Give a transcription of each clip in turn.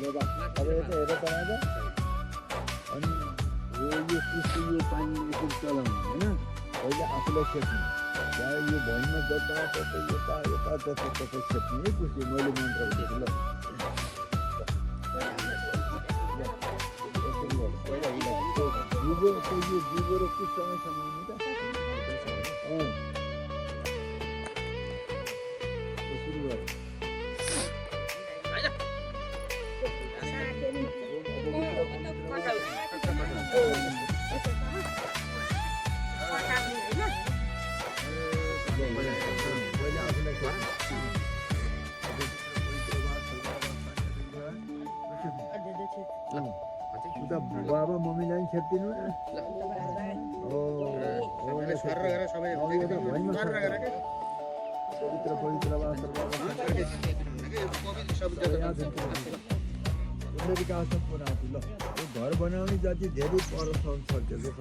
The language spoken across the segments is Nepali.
अब यता हेर बनाउँदा अनि यो कृषि यो पानी यसरी चलाउनु होइन पहिले आफूलाई सेक्नु या यो भैँमा जताततै यता यता जताततै सेक्ने है कृषि मैले मन्त्र भनेको ल जुगो र कुससँग समाउनु त सुरु गर बाबा मम्मीलाई पनि खेप्दिनु घर बनाउने जति धेरै पर सक्छ जस्तो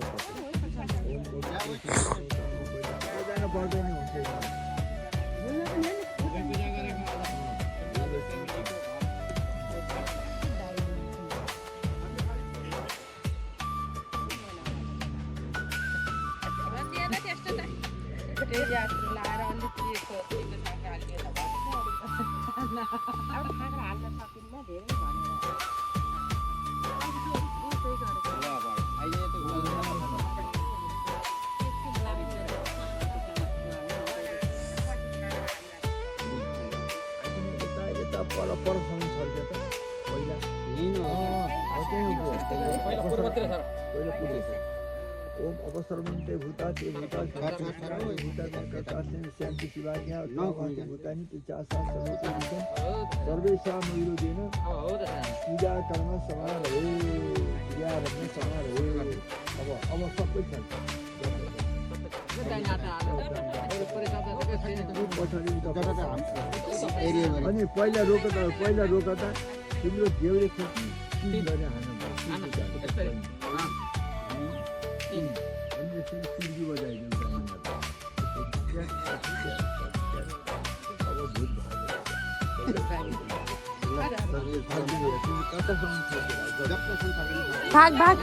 पर्दैन हुन्छ ओम अवसरमन्ते भूताते भूतानि शिवाज्ञा भूतानि पिचासा सर्वेषां विरोधेन पूजा कर्म समारोहे क्रियारम्भ समारोहे अब सबै छ अनि पहिला रोकदा तिम्रो देउरे खोकी गरेर हान्नु भाग भाग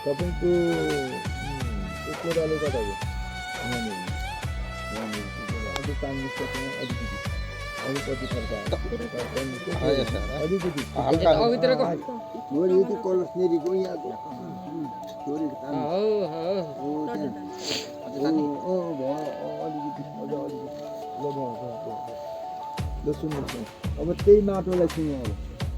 तपाईँको कोराले गर्दा अलिकति अलिकति कलसनेरीको यहाँको ल सुन्नुहोस् न अब त्यही माटोलाई छुँ अब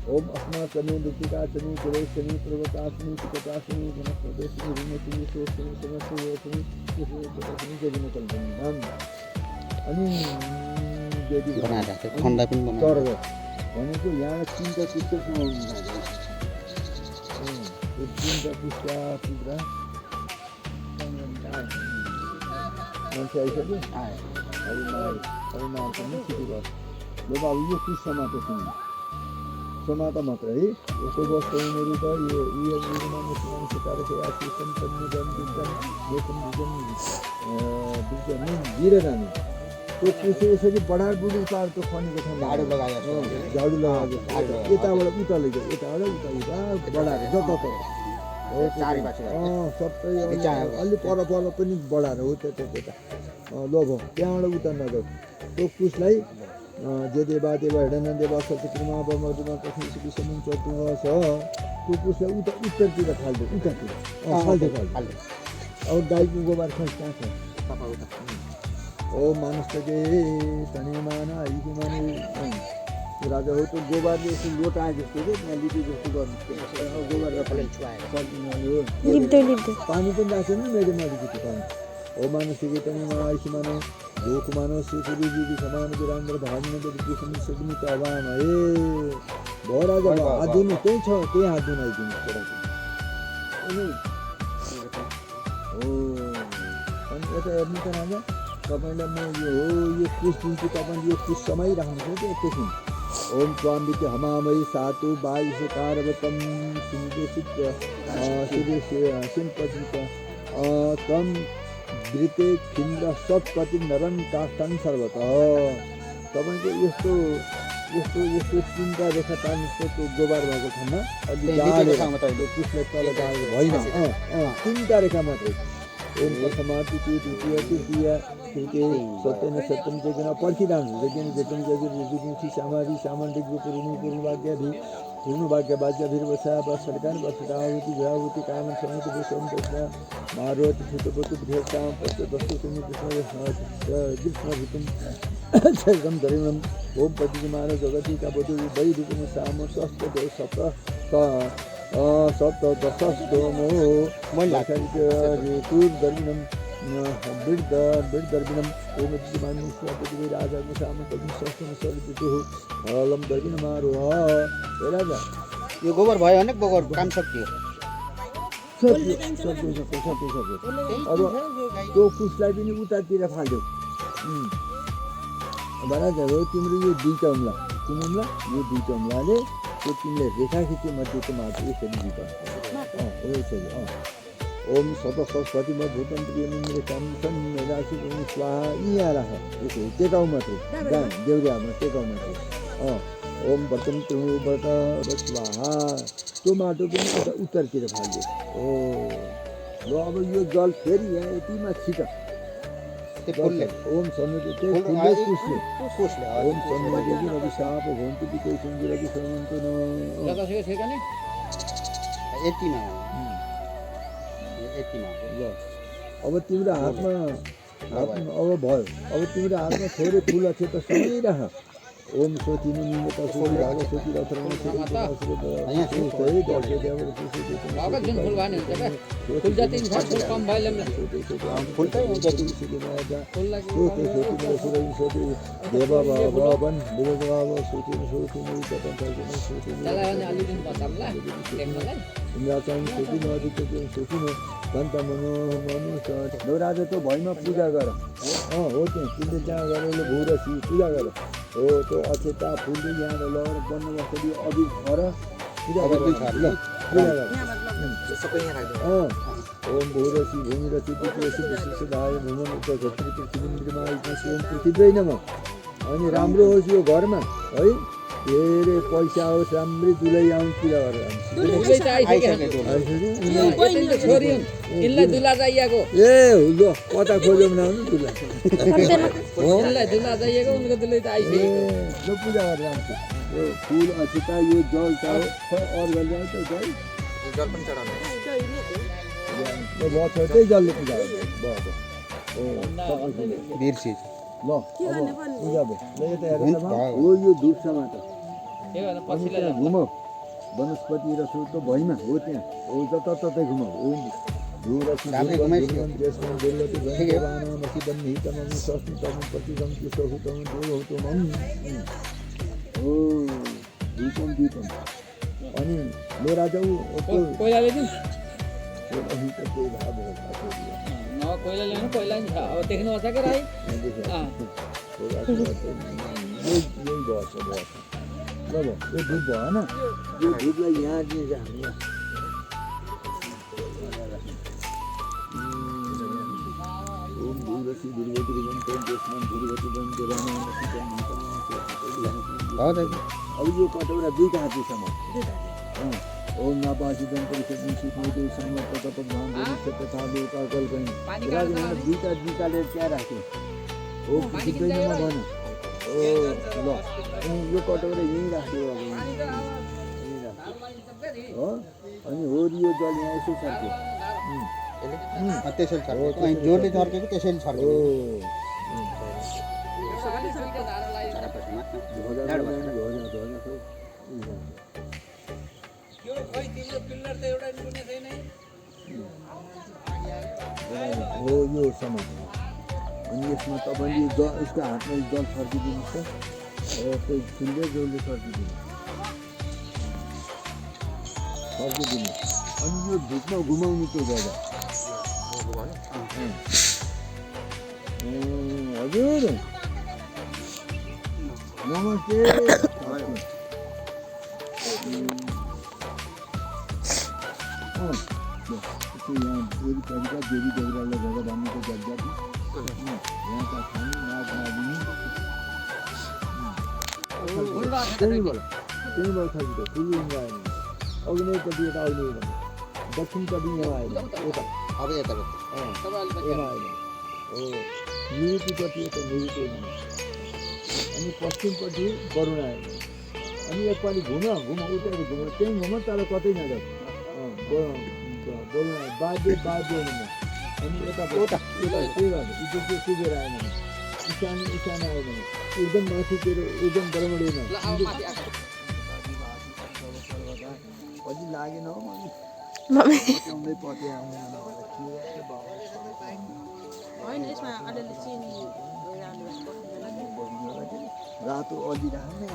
ओम अस्माकमे दुतिकाचनी कुरेशनी प्रवकाशनी चिकटाशनी जनप्रदेशनी ऋणचनी सोशनी समस्तयोशनी त्यसनी जगिन कल्पनाम अनि यदि खण्डा पनि बनाएर भनेको यहाँ तीनटा पुस्तक बनाउनु लाग्यो यो तीनटा पुस्तक पुरा मान्छे आइसक्यो अरू पनि छिटो गर्छ ल अब यो पुस्तकमा त सुन्नु समाता मात्र है यसको वस्तु उनीहरू त यो मुसलमान सिकाएर आसिसन संयोजन विज्ञान गिर जाने त्यो पुसे यसरी बढार बुढी पार त्यो खनेको ठाउँ झाडु लगाएको यताबाट उता लैजाऊ यताबाट उता बढाएर जताततै सबै अलि पर पनि बढाएर हो त्यता ल भयो त्यहाँबाट उता नजाऊ त्यो पुसलाई जे देवा हेडन देवा सत्यमा मधुमा पश्चिम विषमन चतुर्थ छ त्यो पुसलाई उता उत्तरतिर फाल्दै उतातिर फाल्दै अब गाईको गोबर खर्च कहाँ छ ओ मानिस त के तनी माना हिजो माने राजा हो त्यो गोबरले यसो लोटा जस्तो के त्यहाँ लिपि जस्तो गर्नु गोबर पानी पनि राख्छ नि मेरो अलिकति पानी ओ मानिस के तनी माना आइसी मानो लोक मानो सुखी जी समान विरांद्र भागने के विष्णु सगुनी का आवाम है भरा जब आदुनी त्यही छ त्यही आदुन आइदिनु परेको अनि ओ अनि यता हेर्नु त राजा तपाईँलाई म यो कुश दिन्छु, तपाईँले यो कुश समाइराख्नुहोस् है एकैछिन। ओम स्वामिति हमामयी सातु वायुषकारवतम सिंहसित सिंपतित तम वृते खिन्द्र सत्पति नरन काष्ठन सर्वत। तपाईँको यस्तो यस्तो यस्तो 3टा रेखा टार्नुहोस् त्यो गोबर भएको ठाउँमा अलि गाडेर कुशलाई तल गाडेर होइन 3टा रेखा मात्रै। ओम प्रथमा द्वितीय तृतीय तृतीय सत्यन सत्यम जगन पर्खिरहनु जगन जगन जगन सामाधि सामान्तिक पूर्ण भाग्य बाज्य भिर्वसा सरकार वसुदावती भ्रावती काम समिति विषम दशा मारुति छुटपतु भेषाम पश्च दस्तु कृष्णभूतम शैलम धरिणम ओम पतिमान जगति का बधु वैरूपम साम स्वस्थ देव सप्त दशस्तोमो दर्मिणम दर्मिणम ओम पृथ्वी राजा हलम दर्मिणमारोह। राजा यो गोबर भयो भने गोबर काम सकियो। अब त्यो कुशलाई पनि उतातिर फाल्यो। राजा हो तिम्रो यो 2टा उम्ला कुन उम्ला यो 2टा उम्लाले त्यो तिमीले रेखा खिच्यो मध्येको मात्र यसरी जित यसरी ओम सत सरस्वती म भूतम प्रियमिन्द्र काम राशि स्वाहा यहाँ राख यसो टेकाउ मात्रै गान देउरामा टेकाउ मात्रै ओम बर्तन व्रत स्वाहा त्यो माटो पनि एउटा उत्तरतिर फाल्यो। ल अब यो जल फेरि यहाँ यतिमा छिट ओम सन्नति कुशले ओम सन्नति अभिशाप भवन्तु विकै सञ्जुरति श्रमन्तु न ल अब तिम्रो हातमा अब भयो। अब तिम्रो हातमा थोरै फुल छ त समाइराख। ओम सोतिनु निमित्त सोति भाग सोति रथरमा सोति जुन फुल भने हुन्छ के फुल जति छ फुल कम भइले फुल त जति फुल लागि देव भवन देव भव सोति सोति नै कतन सोति चला भने अलि दिन बचामला देख्नलाई इन्द्रचन सोति नजिक सोति न कन्त मनो राजा त भैमा पूजा गर हो त्यहाँ तिमीले जहाँ गरेर भूरसी पूजा गर हो त्यो अक्षता फुल यहाँ लगाएर बन्नुहोस् अघि घर पूजा गर ओम भूरसी भूमिरसी विशेषधाय भूमन पृथ्वी नम अनि राम्रो होस् यो घरमा है धेरै पैसा होस् राम्रै दुलै आउँ पूजा गरेर ए ल कता खोज्यौँ नआउनु दुला पूजा गरेर आउँछु यो फुल अक्षता यो जल चाहो अर्घ ल्याउँछ जल पनि चढाउने भयो त्यही जलले पूजा बिर्सी ल अब पूजा भयो ल यता हेर्नु हो यो धुप समात घुम वनस्पति र सुतो भैमा हो त्यहाँ हो जताततै घुमाउ हो अनि मेरा जाऊ कोइलाले दिन कोइला ल्याउनु कोइला नि छ अब देख्नु पर्छ के राई यही बस ल यो धुप भएन यो धुपलाई यहाँ दिन्छ हामी ओम भूरसी भूर्वती भवन्तु देशमान भूर्वती भवन्तु अब यो कटौरा 2 हातसम्म ओम नापासिदं परिषदं सिद्धि समर्पत भगवान तथा देवता कल्पनी राजमा 2टाले क्या राख्यो हो सिद्धैमा भन ओ ल यो कटौरा यही राख्यो अब यही राख्यो हो अनि हो यो जल यहाँ यसो छर्क्यो त्यसैले छर्क्यो जोडले छर्केको त्यसैले छर्क्यो हो यो सामान अनि यसमा तपाईँले यसको हातमा जल छर्किदिनुहोस् त त्यो फुलले जलले छर्किदिनु अनि यो धुपमा घुमाउनु त्यो जग्गा हजुर नमस्ते यहाँ वरिपरिका देवी देउरालाई भगवानको जग्गामा यहाँका छन् नाग नागिनी त्यहीँबाट खसिन्छ फुलुङ आएन अग्नेयपट्टि यता आउने दक्षिणपट्टि यहाँ आएन यता अब यता यहाँ आएन हो निरुतिपट्टि यता निरुति अनि पश्चिमपट्टि वरुण आएन अनि एकपालि घुम उता घुम त्यहीँ घुम तर कतै नजाऊ वरुण आयो बाध्य अनि यता त्यही भएर इज्जत सुझेर आएन ईशान आयो भने एकदम माथितिर एकदम बराबरीमा अझै लागेन हो आउँदै पत्या रातो अलि राख्ने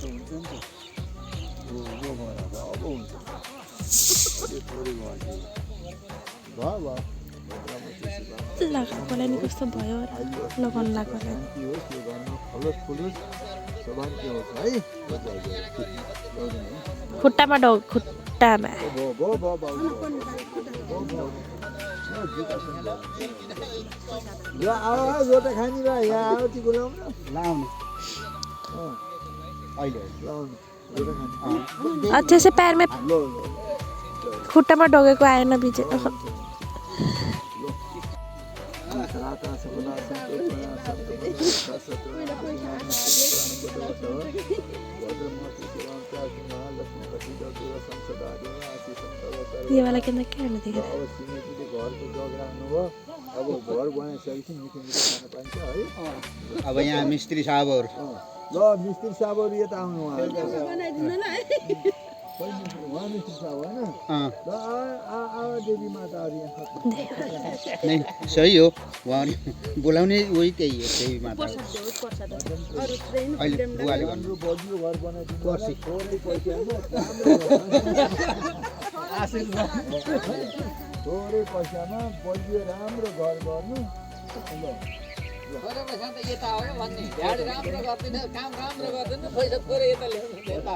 हुन्छ नि त अब हुन्छ भयो लगाएकोलाई नि कस्तो भयो लगाउनु लगाएकोलाई खुट्टामा खुट्टामा जोटा खाने र यहाँ आयो ती बोलाउनु लाउने अहिले लाउनु जोटा खाने अच्छा से पैर में खुट्टामा डगेको आएन बिचे ये वाला के अंदर क्या है देख रहे अब घर बनाइसकेपछि मिठो मिठो खान पाइन्छ है अब यहाँ मिस्त्री साहबहरू ल मिस्त्री साहबहरू यता आउनु उहाँ मिस्त्री साहब होइन ल देवी माताहरू यहाँ नै सही हो उहाँ बोलाउने उही त्यही हो त्यही मात्र अहिले बुवाले भन्नु बलियो घर बनाइदिनु पर्सि थोरै पैसामा थोरै पैसामा बलियो राम्रो घर गर्नु यता हो भन्ने भ्याड राम्रो गर्दैन काम राम्रो गर्दैन पैसा थोरै यता ल्याउनु यता